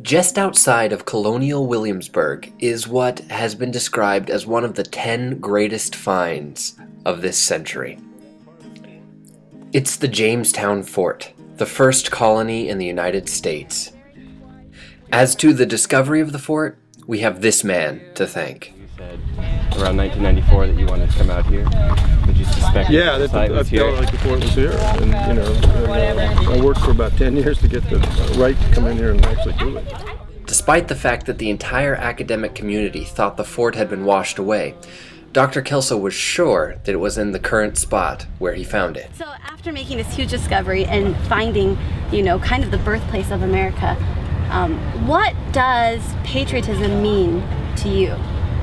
Just outside of colonial Williamsburg is what has been described as one of the 10 greatest finds of this century. It's the Jamestown Fort, the first colony in the United States. As to the discovery of the fort, we have this man to thank. You said around 1994 that you wanted to come out here. Did you suspect that the site was here? I felt like the fort was here. And, I worked for about 10 years to get the right to come in here and actually do it. Despite the fact that the entire academic community thought the fort had been washed away, Dr. Kelso was sure that it was in the current spot where he found it. So after making this huge discovery and finding, kind of the birthplace of America, what does patriotism mean to you?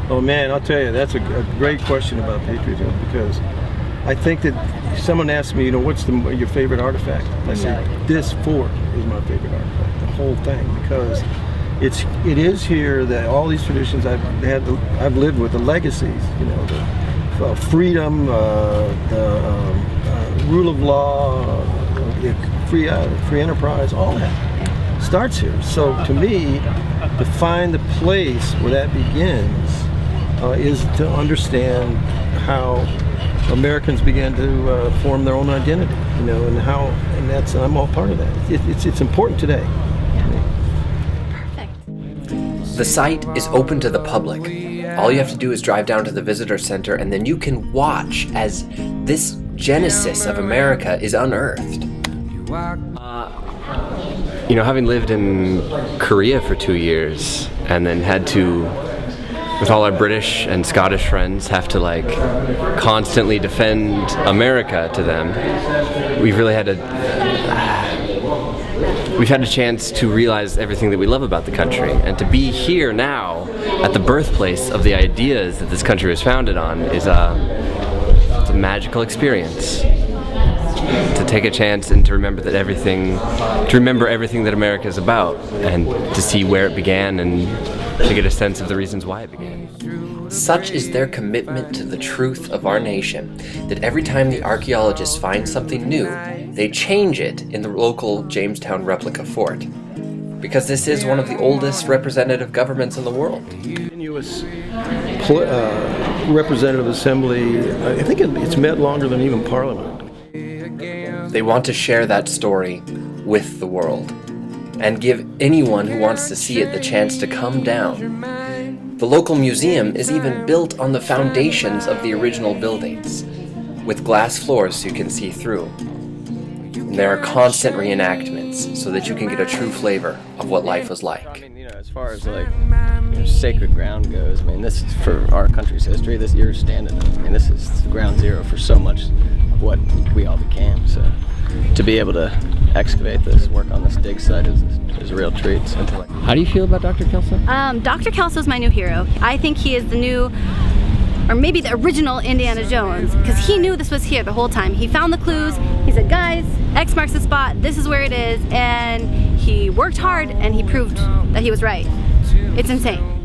Oh man, I'll tell you, that's a great question about patriotism, because I think that if someone asks me, what's your favorite artifact? I say, this fort is my favorite artifact, the whole thing, because it is here that all these traditions I've lived with, the legacies, the freedom, the rule of law, the free enterprise, all that starts here. So to me, to find the place where that begins is to understand how Americans began to form their own identity, and I'm all part of that. It's important today. The site is open to the public. All you have to do is drive down to the visitor center, and then you can watch as this genesis of America is unearthed. Having lived in Korea for 2 years and then had to, with all our British and Scottish friends, have to constantly defend America to them, we've had a chance to realize everything that we love about the country, and to be here now at the birthplace of the ideas that this country was founded on is it's a magical experience. To take a chance and to remember everything that America is about, and to see where it began and to get a sense of the reasons why it began. Such is their commitment to the truth of our nation that every time the archaeologists find something new, they change it in the local Jamestown replica fort. Because this is one of the oldest representative governments in the world. Continuous representative assembly, I think it's met longer than even Parliament. They want to share that story with the world and give anyone who wants to see it the chance to come down. The local museum is even built on the foundations of the original buildings, with glass floors so you can see through. And there are constant reenactments so that you can get a true flavor of what life was like. As far as sacred ground goes, this is for our country's history. This you're standing in. This is ground zero for so much of what we all became. So to be able to excavate this, work on this dig site is a real treat. How do you feel about Dr. Kelso? Dr. Kelso is my new hero. I think he is the new, or maybe the original Indiana Jones, because he knew this was here the whole time. He found the clues, he said, guys, X marks the spot, this is where it is, and he worked hard and he proved that he was right. It's insane.